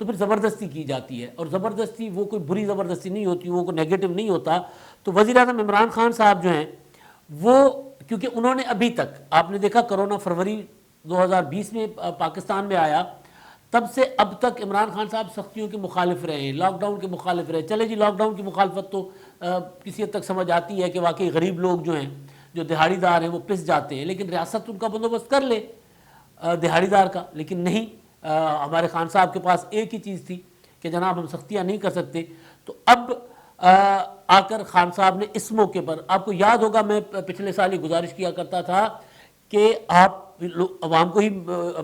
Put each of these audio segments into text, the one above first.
تو پھر زبردستی کی جاتی ہے، اور زبردستی وہ کوئی بری زبردستی نہیں ہوتی، وہ کوئی نیگیٹو نہیں ہوتا۔ تو وزیر اعظم عمران خان صاحب جو ہیں وہ، کیونکہ انہوں نے ابھی تک آپ نے دیکھا کرونا فروری 2020 میں پاکستان میں آیا، تب سے اب تک عمران خان صاحب سختیوں کے مخالف رہے ہیں، لاک ڈاؤن کے مخالف رہے۔ چلے جی لاک ڈاؤن کی مخالفت تو کسی حد تک سمجھ آتی ہے کہ واقعی غریب لوگ جو ہیں، جو دہاڑی دار ہیں، وہ پس جاتے ہیں، لیکن ریاست ان کا بندوبست کر لے دہاڑی دار کا، لیکن نہیں، ہمارے خان صاحب کے پاس ایک ہی چیز تھی کہ جناب ہم سختیاں نہیں کر سکتے۔ تو اب آ کر خان صاحب نے اس موقع پر، آپ کو یاد ہوگا میں پچھلے سال ہی گزارش کیا کرتا تھا کہ آپ عوام کو ہی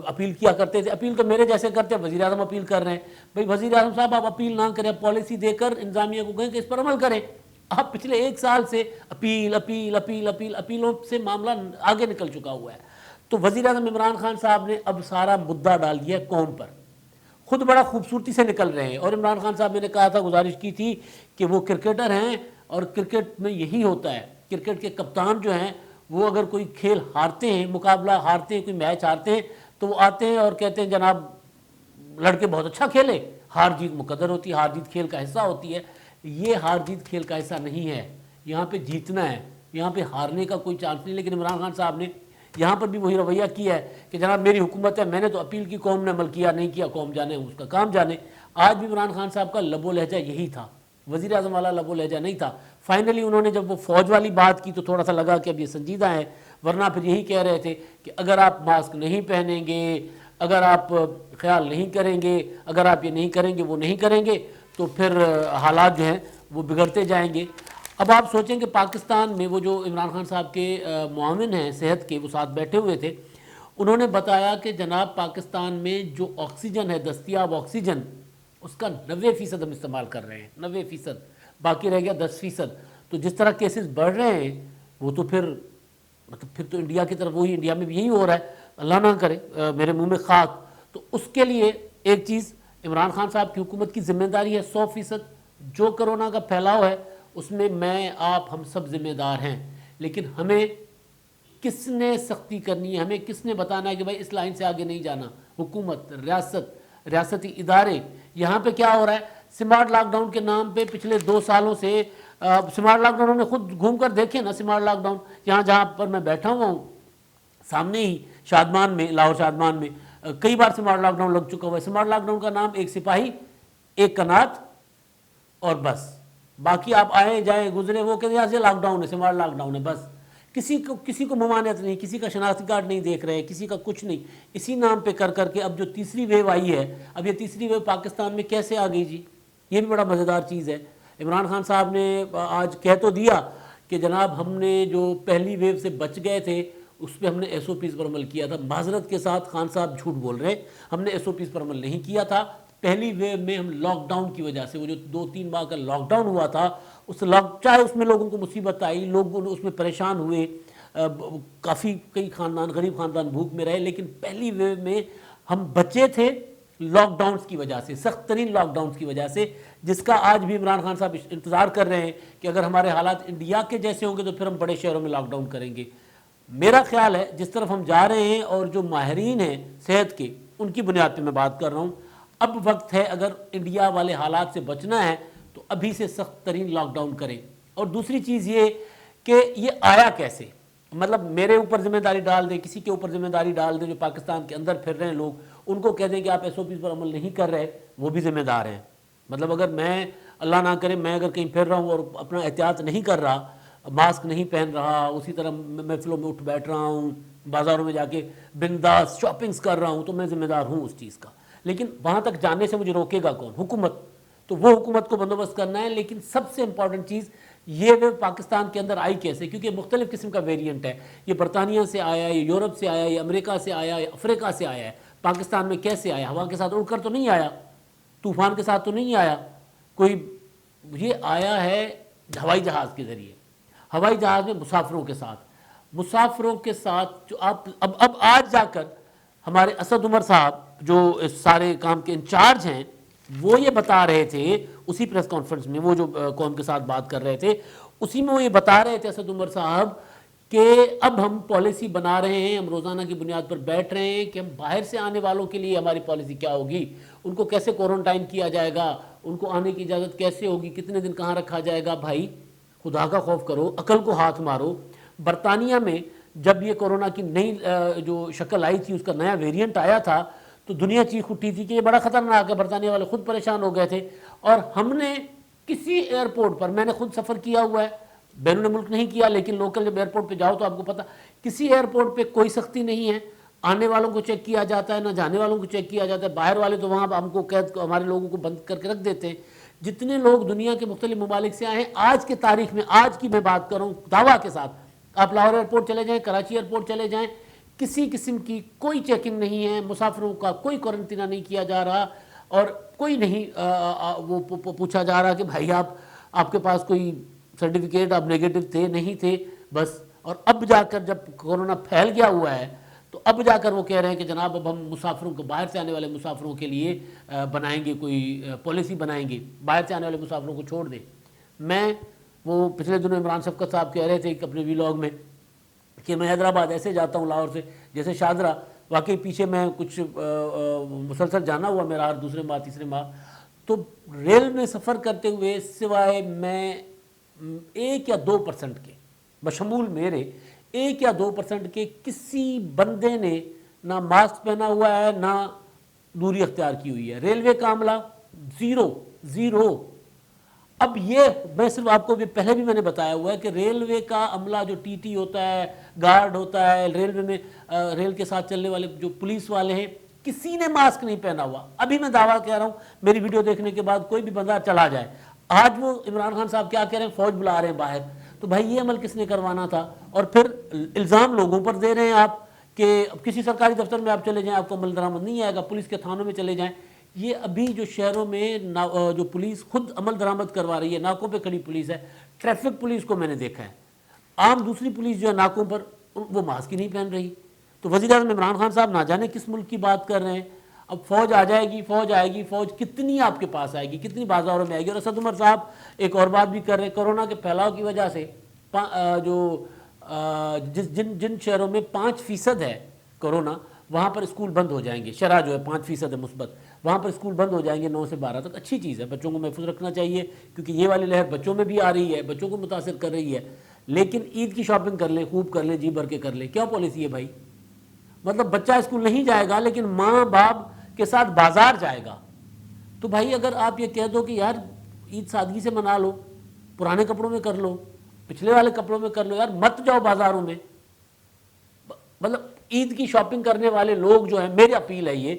اپیل کیا کرتے تھے، اپیل تو میرے جیسے کرتے ہیں، وزیر اعظم اپیل کر رہے ہیں، بھئی وزیر اعظم صاحب آپ اپیل نہ کریں، پالیسی دے کر انتظامیہ کو کہیں کہ اس پر عمل کریں۔ آپ پچھلے ایک سال سے اپیل اپیل اپیل اپیل اپیلوں سے معاملہ آگے نکل چکا ہوا ہے۔ تو وزیر اعظم عمران خان صاحب نے اب سارا مدعا ڈال دیا قوم پر، خود بڑا خوبصورتی سے نکل رہے ہیں۔ اور عمران خان صاحب میں نے کہا تھا، گزارش کی تھی کہ وہ کرکٹر ہیں، اور کرکٹ میں یہی ہوتا ہے، کرکٹ کے کپتان جو ہیں وہ اگر کوئی کھیل ہارتے ہیں، مقابلہ ہارتے ہیں، کوئی میچ ہارتے ہیں، تو وہ آتے ہیں اور کہتے ہیں جناب لڑکے بہت اچھا کھیلے، ہار جیت مقدر ہوتی ہے، ہار جیت کھیل کا حصہ ہوتی ہے۔ یہ ہار جیت کھیل کا حصہ نہیں ہے، یہاں پہ جیتنا ہے، یہاں پہ ہارنے کا کوئی چانس نہیں۔ لیکن عمران خان صاحب نے یہاں پر بھی وہی رویہ کیا ہے کہ جناب میری حکومت ہے، میں نے تو اپیل کی، قوم نے عمل کیا نہیں کیا، قوم جانے، اس کا کام جانے۔ آج بھی عمران خان صاحب کا لب و لہجہ یہی تھا، وزیر اعظم والا لب و لہجہ نہیں تھا۔ فائنلی انہوں نے جب وہ فوج والی بات کی تو تھوڑا سا لگا کہ اب یہ سنجیدہ ہے، ورنہ پھر یہی کہہ رہے تھے کہ اگر آپ ماسک نہیں پہنیں گے، اگر آپ خیال نہیں کریں گے، اگر آپ یہ نہیں کریں گے، وہ نہیں کریں گے، تو پھر حالات جو ہیں وہ بگڑتے جائیں گے۔ اب آپ سوچیں کہ پاکستان میں وہ جو عمران خان صاحب کے معاون ہیں صحت کے، وہ ساتھ بیٹھے ہوئے تھے، انہوں نے بتایا کہ جناب پاکستان میں جو آکسیجن ہے، دستیاب آکسیجن، اس کا 90% ہم استعمال کر رہے ہیں، 90%، باقی رہ گیا 10%۔ تو جس طرح کیسز بڑھ رہے ہیں وہ تو پھر مطلب پھر تو انڈیا کی طرف وہی، انڈیا میں بھی یہی ہو رہا ہے، اللہ نہ کرے میرے منہ میں خاک۔ تو اس کے لیے ایک چیز عمران خان صاحب کی حکومت کی ذمہ داری ہے 100%، جو کرونا کا پھیلاؤ ہے اس میں میں آپ ہم سب ذمہ دار ہیں، لیکن ہمیں کس نے سختی کرنی ہے، ہمیں کس نے بتانا ہے کہ بھائی اس لائن سے آگے نہیں جانا؟ حکومت، ریاستی ادارے۔ یہاں پہ کیا ہو رہا ہے؟ سمارٹ لاک ڈاؤن کے نام پہ پچھلے 2 سالوں سے سمارٹ لاک ڈاؤن نے خود گھوم کر دیکھے نا، سمارٹ لاک ڈاؤن یہاں جہاں پر میں بیٹھا ہوا ہوں سامنے ہی شادمان میں، لاہور شادمان میں کئی بار سمارٹ لاک ڈاؤن لگ چکا ہوا ہے۔ سمارٹ لاک ڈاؤن کا نام ایک سپاہی، ایک کنات، اور بس باقی آپ آئے جائیں گزرے، وہ کہتے ہیں یہاں سے لاک ڈاؤن ہے، سمارٹ لاک ڈاؤن ہے، بس کسی کو ممانعت نہیں، کسی کا شناختی کارڈ نہیں دیکھ رہے، کسی کا کچھ نہیں، اسی نام پہ کر کر کے اب جو تیسری ویو آئی ہے، اب یہ تیسری ویو پاکستان میں کیسے آ گئی جی؟ یہ بھی بڑا مزیدار چیز ہے۔ عمران خان صاحب نے آج کہہ تو دیا کہ جناب ہم نے جو پہلی ویو سے بچ گئے تھے اس پہ ہم نے ایس او پیز پر عمل کیا تھا۔ معذرت کے ساتھ خان صاحب جھوٹ بول رہے ہیں، ہم نے ایس او پیز پر عمل نہیں کیا تھا۔ پہلی ویو میں ہم لاک ڈاؤن کی وجہ سے، وہ جو 2-3 ماہ کا لاک ڈاؤن ہوا تھا، چاہے اس میں لوگوں کو مصیبت آئی، لوگ اس میں پریشان ہوئے، کافی کئی خاندان، غریب خاندان بھوک میں رہے، لیکن پہلی ویو میں ہم بچے تھے لاک ڈاؤنز کی وجہ سے، سخت ترین لاک ڈاؤنز کی وجہ سے، جس کا آج بھی عمران خان صاحب انتظار کر رہے ہیں کہ اگر ہمارے حالات انڈیا کے جیسے ہوں گے تو پھر ہم بڑے شہروں میں لاک ڈاؤن کریں گے۔ میرا خیال ہے جس طرف ہم جا رہے ہیں اور جو ماہرین ہیں صحت کے، ان کی بنیاد پہ میں بات کر رہا ہوں، اب وقت ہے اگر انڈیا والے حالات سے بچنا ہے تو ابھی سے سخت ترین لاک ڈاؤن کریں۔ اور دوسری چیز یہ کہ یہ آیا کیسے، مطلب میرے اوپر ذمہ داری ڈال دیں، کسی کے اوپر ذمہ داری ڈال دیں، جو پاکستان کے اندر پھر رہے ہیں لوگ، ان کو کہہ دیں کہ آپ ایس او پیز پر عمل نہیں کر رہے، وہ بھی ذمہ دار ہیں۔ مطلب اگر میں، اللہ نہ کرے، میں اگر کہیں پھر رہا ہوں اور اپنا احتیاط نہیں کر رہا، ماسک نہیں پہن رہا، اسی طرح محفلوں میں اٹھ بیٹھ رہا ہوں، بازاروں میں جا کے بنداس شاپنگز کر رہا ہوں، تو میں ذمہ دار ہوں اس چیز کا۔ لیکن وہاں تک جانے سے مجھے روکے گا کون؟ حکومت۔ تو وہ حکومت کو بندوبست کرنا ہے۔ لیکن سب سے امپورٹنٹ چیز یہ وہ پاکستان کے اندر آئی کیسے، کیونکہ مختلف قسم کا ویریئنٹ ہے، یہ برطانیہ سے آیا، یہ یورپ سے آیا، یہ امریکہ سے آیا، یہ افریقہ سے آیا ہے۔ پاکستان میں کیسے آیا؟ ہوا کے ساتھ اڑ کر تو نہیں آیا، طوفان کے ساتھ تو نہیں آیا کوئی، یہ آیا ہے ہوائی جہاز کے ذریعے، ہوائی جہاز میں مسافروں کے ساتھ جو آپ اب آج جا کر ہمارے اسد عمر صاحب جو اس سارے کام کے انچارج ہیں، وہ یہ بتا رہے تھے اسی پریس کانفرنس میں، وہ جو قوم کے ساتھ بات کر رہے تھے اسی میں وہ یہ بتا رہے تھے اسد عمر صاحب کہ اب ہم پالیسی بنا رہے ہیں, ہم روزانہ کی بنیاد پر بیٹھ رہے ہیں کہ ہم باہر سے آنے والوں کے لیے ہماری پالیسی کیا ہوگی, ان کو کیسے کوارنٹائن کیا جائے گا, ان کو آنے کی اجازت کیسے ہوگی, کتنے دن کہاں رکھا جائے گا. بھائی خدا کا خوف کرو, عقل کو ہاتھ مارو. برطانیہ میں جب یہ کورونا کی نئی جو شکل آئی تھی, اس کا نیا ویریئنٹ آیا تھا, تو دنیا چیخ اٹھی تھی کہ یہ بڑا خطرناک ہے. برطانیہ والے خود پریشان ہو گئے تھے, اور ہم نے کسی ایئرپورٹ پر, میں نے خود سفر کیا ہوا ہے, بیرون ملک نہیں کیا, لیکن لوکل جب ایئرپورٹ پہ جاؤ تو آپ کو پتا, کسی ایئرپورٹ پہ کوئی سختی نہیں ہے. آنے والوں کو چیک کیا جاتا ہے, نہ جانے والوں کو چیک کیا جاتا ہے. باہر والے تو وہاں ہم کو قید, ہمارے لوگوں کو بند کر کے رکھ دیتے ہیں. جتنے لوگ دنیا کے مختلف ممالک سے آئے ہیں آج کے تاریخ میں, آج کی میں بات کر رہا ہوں دعویٰ کے ساتھ, آپ لاہور ایئرپورٹ چلے جائیں, کراچی ایئرپورٹ چلے جائیں, کسی قسم کی کوئی چیکنگ نہیں ہے, مسافروں کا کوئی کوارنٹینہ نہیں کیا جا رہا, اور کوئی نہیں وہ پوچھا جا رہا کہ بھائی آپ کے پاس کوئی سرٹیفکیٹ, آپ نیگیٹو تھے نہیں تھے بس. اور اب جا کر جب کورونا پھیل گیا ہوا ہے, تو اب جا کر وہ کہہ رہے ہیں کہ جناب اب ہم مسافروں کو, باہر سے آنے والے مسافروں کے لیے بنائیں گے کوئی پالیسی بنائیں گے, باہر سے آنے والے مسافروں کو چھوڑ دیں. میں وہ پچھلے دنوں عمران شفقت صاحب کہہ رہے تھے اپنے ویلاگ میں کہ میں حیدرآباد ایسے جاتا ہوں لاہور سے جیسے شاہدرہ. واقعی پیچھے میں کچھ مسلسل جانا ہوا میرا, ہر دوسرے ماہ تیسرے ماہ, تو ریل میں سفر کرتے ہوئے سوائے میں 1 یا 2% کے, بشمول میرے 1 یا 2% کے, کسی بندے نے نہ ماسک پہنا ہوا ہے نہ دوری اختیار کی ہوئی ہے. ریلوے کا عملہ زیرو. اب یہ میں صرف آپ کو پہلے بھی میں نے بتایا ہوا ہے کہ ریلوے کا عملہ جو ٹی ٹی ہوتا ہے, گارڈ ہوتا ہے ریلوے میں, ریل کے ساتھ چلنے والے جو پولیس والے ہیں, کسی نے ماسک نہیں پہنا ہوا. ابھی میں دعویٰ کہہ رہا ہوں, میری ویڈیو دیکھنے کے بعد کوئی بھی بندہ چلا جائے, آج وہ عمران خان صاحب کیا کہہ رہے ہیں, فوج بلا رہے ہیں باہر. تو بھائی یہ عمل کس نے کروانا تھا؟ اور پھر الزام لوگوں پر دے رہے ہیں آپ کہ کسی سرکاری دفتر میں آپ چلے جائیں آپ کو عمل درآمد نہیں آئے گا, پولیس کے تھانوں میں چلے جائیں. یہ ابھی جو شہروں میں جو پولیس خود عمل درآمد کروا رہی ہے, ناکوں پہ کھڑی پولیس ہے, ٹریفک پولیس کو میں نے دیکھا ہے. عام دوسری پولیس جو ہے ناکوں پر, وہ ماسک ہی نہیں پہن رہی. تو وزیر اعظم عمران خان صاحب نہ جانے کس ملک کی بات کر رہے ہیں. اب فوج آ جائے گی, فوج آئے گی, فوج کتنی آپ کے پاس آئے گی, کتنی بازاروں میں آئے گی. اور اسد عمر صاحب ایک اور بات بھی کر رہے ہیں, کورونا کے پھیلاؤ کی وجہ سے جو جن شہروں میں 5% ہے کورونا, وہاں پر اسکول بند ہو جائیں گے. شرح جو ہے 5% ہے مثبت, وہاں پر اسکول بند ہو جائیں گے 9 سے 12 تک. اچھی چیز ہے, بچوں کو محفوظ رکھنا چاہیے, کیونکہ یہ والی لہر بچوں میں بھی آ رہی ہے, بچوں کو متاثر کر رہی ہے. لیکن عید کی شاپنگ کر لیں, خوب کر لیں, جی بھر کے کر لیں. کیا پالیسی ہے بھائی؟ مطلب بچہ اسکول نہیں جائے گا لیکن ماں باپ کے ساتھ بازار جائے گا. تو بھائی اگر آپ یہ کہہ دو کہ یار عید سادگی سے منا لو, پرانے کپڑوں میں کر لو, پچھلے والے کپڑوں میں کر لو, یار مت جاؤ بازاروں میں. مطلب عید کی شاپنگ کرنے والے لوگ جو ہیں, میری اپیل ہے یہ,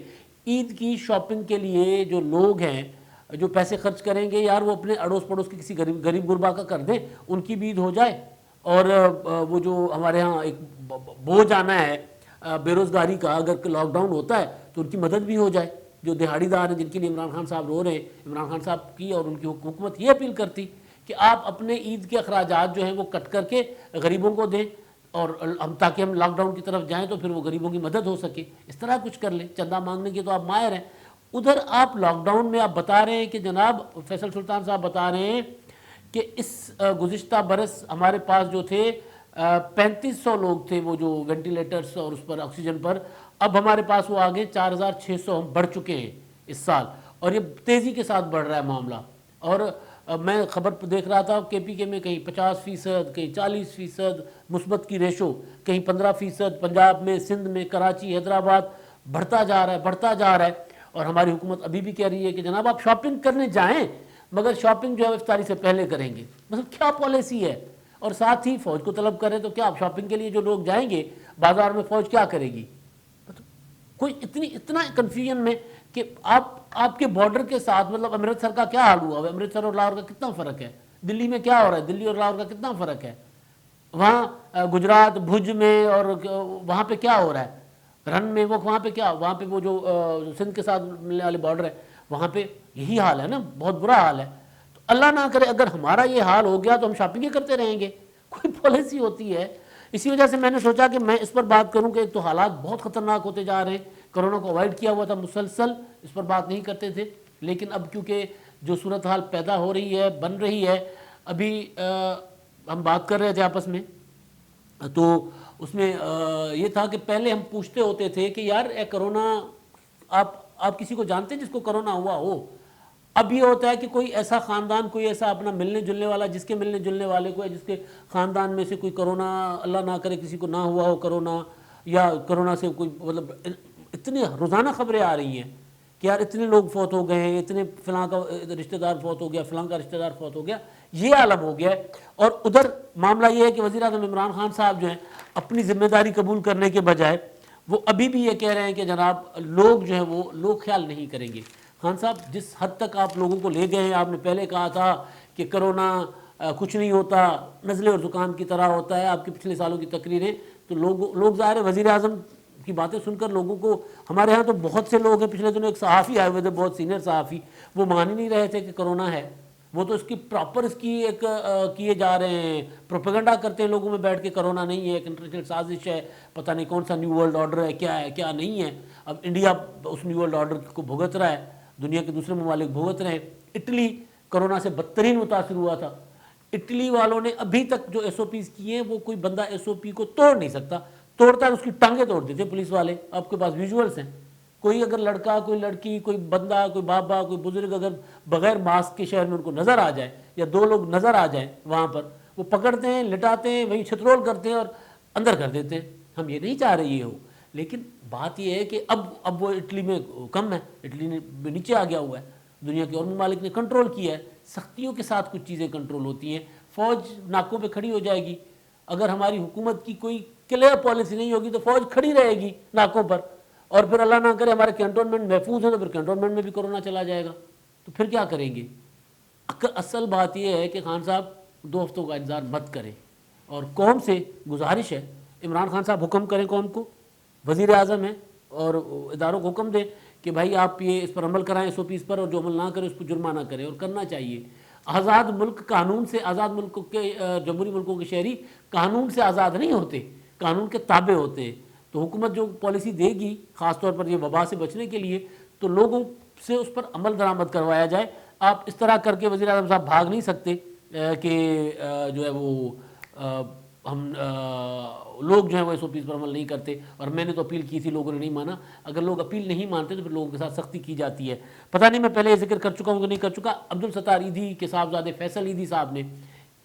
عید کی شاپنگ کے لیے جو لوگ ہیں جو پیسے خرچ کریں گے, یار وہ اپنے اڑوس پڑوس کے کسی غریب غربا کا کر دیں, ان کی بھی عید ہو جائے. اور وہ جو ہمارے ہاں ایک بوجھ آنا ہے بے روزگاری کا, اگر لاک ڈاؤن ہوتا ہے تو ان کی مدد بھی ہو جائے. جو دہاڑی دار ہیں جن کے لیے عمران خان صاحب رو رہے ہیں, عمران خان صاحب کی اور ان کی حکومت یہ اپیل کرتی کہ آپ اپنے عید کے اخراجات جو ہیں وہ کٹ کر کے غریبوں کو دیں, اور تاکہ ہم لاک ڈاؤن کی طرف جائیں تو پھر وہ غریبوں کی مدد ہو سکے. اس طرح کچھ کر لیں. چندہ مانگنے کے تو آپ ماہر ہیں. ادھر آپ لاک ڈاؤن میں آپ بتا رہے ہیں کہ جناب فیصل سلطان صاحب بتا رہے ہیں کہ اس گزشتہ برس ہمارے پاس جو تھے 3500 لوگ تھے وہ جو وینٹیلیٹرز اور اس پر آکسیجن پر, اب ہمارے پاس وہ آگے 4600 ہم بڑھ چکے ہیں اس سال, اور یہ تیزی کے ساتھ بڑھ رہا ہے معاملہ. اور میں خبر دیکھ رہا تھا کہ PK میں کہیں 50%, کہیں 40% مثبت کی ریشو, کہیں 15%, پنجاب میں, سندھ میں, کراچی, حیدرآباد, بڑھتا جا رہا ہے. اور ہماری حکومت ابھی بھی کہہ رہی ہے کہ جناب آپ شاپنگ کرنے جائیں مگر شاپنگ جو ہے افطاری سے پہلے کریں گے. مطلب کیا پالیسی ہے؟ اور ساتھ ہی فوج کو طلب کریں تو کیا آپ شاپنگ کے لیے جو لوگ جائیں گے بازار میں, فوج کیا کرے گی؟ کوئی اتنا کنفیوژن میں کہ آپ کے بارڈر کے ساتھ, مطلب امرتسر کا کیا حال ہوا ہے, امرتسر اور لاہور کا کتنا فرق ہے, دلی میں کیا ہو رہا ہے, دلی اور لاہور کا کتنا فرق ہے, وہاں گجرات بھج میں اور وہاں پہ کیا ہو رہا ہے, رن میں وہاں پہ کیا, وہاں پہ وہ جو سندھ کے ساتھ ملنے والے بارڈر ہے وہاں پہ یہی حال ہے نا, بہت برا حال ہے. تو اللہ نہ کرے اگر ہمارا یہ حال ہو گیا تو ہم شاپنگیں کرتے رہیں گے. کوئی پالیسی ہوتی ہے؟ اسی وجہ سے میں نے سوچا کہ میں اس پر بات کروں کہ ایک تو حالات بہت خطرناک ہوتے جا رہے ہیں, کورونا کو اوائڈ کیا ہوا تھا مسلسل, اس پر بات نہیں کرتے تھے, لیکن اب کیونکہ جو صورتحال پیدا ہو رہی ہے, بن رہی ہے, ابھی ہم بات کر رہے تھے آپس میں تو اس میں یہ تھا کہ پہلے ہم پوچھتے ہوتے تھے کہ یار اے کرونا، آپ کسی کو جانتے ہیں جس کو کرونا ہوا ہو؟ اب یہ ہوتا ہے کہ کوئی ایسا خاندان، کوئی ایسا اپنا ملنے جلنے والا، جس کے ملنے جلنے والے کو، جس کے خاندان میں سے کوئی کرونا، اللہ نہ کرے کسی کو نہ ہوا ہو کرونا، یا کرونا سے کوئی مطلب، اتنی روزانہ خبریں آ رہی ہیں کہ یار اتنے لوگ فوت ہو گئے ہیں، اتنے فلاں کا رشتہ دار فوت ہو گیا، فلاں کا رشتہ دار فوت ہو گیا، یہ عالم ہو گیا ہے۔ اور ادھر معاملہ یہ ہے کہ وزیر اعظم عمران خان صاحب جو ہیں اپنی ذمہ داری قبول کرنے کے بجائے وہ ابھی بھی یہ کہہ رہے ہیں کہ جناب لوگ جو ہیں وہ لوگ خیال نہیں کریں گے۔ خان صاحب جس حد تک آپ لوگوں کو لے گئے ہیں، آپ نے پہلے کہا تھا کہ کرونا کچھ نہیں ہوتا، نزلے اور زکام کی طرح ہوتا ہے، آپ کی پچھلے سالوں کی تقریریں، تو لوگ ظاہر ہے وزیر اعظم کی باتیں سن کر لوگوں کو، ہمارے ہاں تو بہت سے لوگ ہیں، پچھلے دنوں ایک صحافی آئے ہوئے تھے، بہت سینئر صحافی، وہ مان ہی نہیں رہے تھے کہ کرونا ہے، وہ تو اس کی پراپر اس کی ایک کیے جا رہے ہیں، پروپیگنڈا کرتے ہیں لوگوں میں بیٹھ کے، کرونا نہیں ہے، ایک انٹرنیشنل سازش ہے، پتہ نہیں کون سا نیو ورلڈ آرڈر ہے کیا نہیں ہے۔ اب انڈیا اس نیو ورلڈ آرڈر کو بھگت رہا ہے، دنیا کے دوسرے ممالک بھگت رہے ہیں۔ اٹلی کرونا سے بدترین متاثر ہوا تھا، اٹلی والوں نے ابھی تک جو ایس او پیز کیے ہیں، وہ کوئی بندہ ایس او پی کو توڑ نہیں سکتا، توڑتا ہے اس کی ٹانگیں توڑ دیتے پولیس والے، آپ کے پاس ویژولز ہیں۔ کوئی اگر لڑکا، کوئی لڑکی، کوئی بندہ، کوئی بابا، کوئی بزرگ اگر بغیر ماسک کے شہر میں ان کو نظر آ جائے، یا دو لوگ نظر آ جائیں وہاں پر، وہ پکڑتے ہیں، لٹاتے ہیں، وہیں چھترول کرتے ہیں اور اندر کر دیتے ہیں۔ ہم یہ نہیں چاہ رہے یہ ہو، لیکن بات یہ ہے کہ اب وہ اٹلی میں کم ہے، اٹلی نے نیچے آ گیا ہوا ہے، دنیا کے اور ممالک نے کنٹرول کیا ہے۔ سختیوں کے ساتھ کچھ چیزیں کنٹرول ہوتی ہیں، فوج ناکوں پہ کھڑی ہو جائے گی، اگر ہماری حکومت کی کوئی کلیئر پالیسی نہیں ہوگی تو فوج کھڑی رہے گی ناکوں پر، اور پھر اللہ نہ کرے ہمارے کینٹونمنٹ محفوظ ہیں تو پھر کینٹونمنٹ میں بھی کرونا چلا جائے گا، تو پھر کیا کریں گے؟ اصل بات یہ ہے کہ خان صاحب 2 ہفتوں کا انتظار مت کریں، اور قوم سے گزارش ہے، عمران خان صاحب حکم کریں قوم کو، وزیر اعظم ہیں، اور اداروں کو حکم دیں کہ بھائی آپ یہ اس پر عمل کرائیں، ایس او پیز پر، اور جو عمل نہ کرے اس پر جرمانہ کریں، اور کرنا چاہیے۔ آزاد ملک قانون سے، آزاد ملک کے جمہوری ملکوں کے شہری قانون سے آزاد نہیں ہوتے، قانون کے تابع ہوتے ہیں۔ تو حکومت جو پالیسی دے گی، خاص طور پر یہ وبا سے بچنے کے لیے، تو لوگوں سے اس پر عمل درآمد کروایا جائے۔ آپ اس طرح کر کے وزیر اعظم صاحب بھاگ نہیں سکتے کہ جو ہے وہ ہم لوگ جو ہیں وہ ایس او پیز پر عمل نہیں کرتے، اور میں نے تو اپیل کی تھی، لوگوں نے نہیں مانا۔ اگر لوگ اپیل نہیں مانتے تو پھر لوگوں کے ساتھ سختی کی جاتی ہے۔ پتہ نہیں میں پہلے یہ ذکر کر چکا ہوں کہ نہیں کر چکا، عبدالستار ایدھی کے صاحبزادے فیصل ایدھی صاحب نے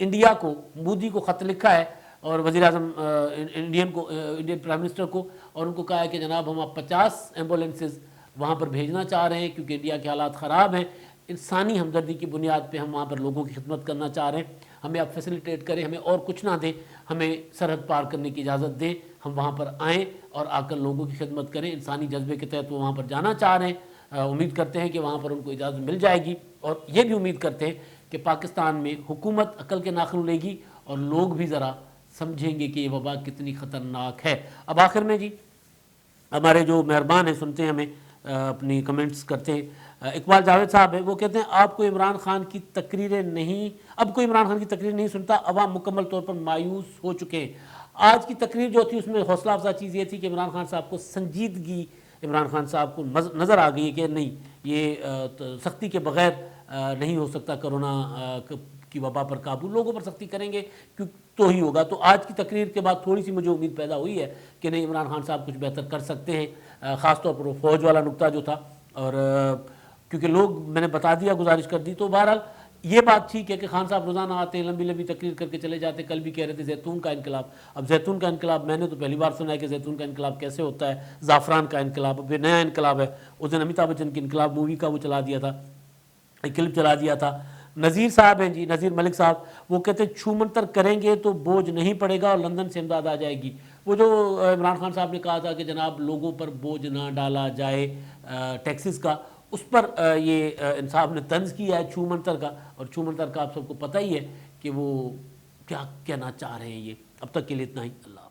انڈیا کو، مودی کو خط لکھا ہے، اور وزیر اعظم انڈین پرائم منسٹر کو، اور ان کو کہا ہے کہ جناب ہم 50 ایمبولینسز وہاں پر بھیجنا چاہ رہے ہیں، کیونکہ انڈیا کے حالات خراب ہیں، انسانی ہمدردی کی بنیاد پہ ہم وہاں پر لوگوں کی خدمت کرنا چاہ رہے ہیں، ہمیں آپ فیسیلیٹیٹ کریں، ہمیں اور کچھ نہ دیں، ہمیں سرحد پار کرنے کی اجازت دیں، ہم وہاں پر آئیں اور آ کر لوگوں کی خدمت کریں۔ انسانی جذبے کے تحت وہ وہاں پر جانا چاہ رہے ہیں، امید کرتے ہیں کہ وہاں پر ان کو اجازت مل جائے گی، اور یہ بھی امید کرتے ہیں کہ پاکستان میں حکومت عقل کے ناخن لے گی، اور لوگ بھی ذرا سمجھیں گے کہ یہ وبا کتنی خطرناک ہے۔ اب آخر میں جی ہمارے جو مہربان ہیں، سنتے ہیں ہمیں، اپنی کمنٹس کرتے ہیں، اقبال جاوید صاحب ہیں، وہ کہتے ہیں آپ کو عمران خان کی تقریریں نہیں، اب کوئی عمران خان کی تقریر نہیں سنتا، عوام مکمل طور پر مایوس ہو چکے ہیں۔ آج کی تقریر جو تھی اس میں حوصلہ افزا چیز یہ تھی کہ عمران خان صاحب کو سنجیدگی، عمران خان صاحب کو نظر آ گئی کہ نہیں، یہ سختی کے بغیر نہیں ہو سکتا کرونا کی وبا پر قابو، لوگوں پر سختی کریں گے تو ہی ہوگا۔ تو آج کی تقریر کے بعد تھوڑی سی مجھے امید پیدا ہوئی ہے کہ نہیں، عمران خان صاحب کچھ بہتر کر سکتے ہیں، خاص طور پر وہ فوج والا نقطہ جو تھا، اور کیونکہ لوگ، میں نے بتا دیا، گزارش کر دی، تو بہرحال یہ بات ٹھیک ہے کہ خان صاحب روزانہ آتے ہیں، لمبی لمبی تقریر کر کے چلے جاتے، کل بھی کہہ رہے تھے زیتون کا انقلاب۔ اب زیتون کا انقلاب میں نے تو پہلی بار سنا ہے کہ زیتون کا انقلاب کیسے ہوتا ہے، زعفران کا انقلاب، اب یہ نیا انقلاب ہے۔ اس دن امیتابھ بچن کی انقلاب مووی کا وہ چلا دیا تھا، ایک کلپ چلا دیا تھا۔ نذیر صاحب ہیں جی، نذیر ملک صاحب، وہ کہتے ہیں چھو منتر کریں گے تو بوجھ نہیں پڑے گا اور لندن سے امداد آ جائے گی۔ وہ جو عمران خان صاحب نے کہا تھا کہ جناب لوگوں پر بوجھ نہ ڈالا جائے ٹیکسز کا، اس پر یہ انصاف نے طنز کیا ہے چھو منتر کا، اور چھو منتر کا آپ سب کو پتہ ہی ہے کہ وہ کیا کہنا چاہ رہے ہیں۔ یہ اب تک کے لیے اتنا ہی، اللہ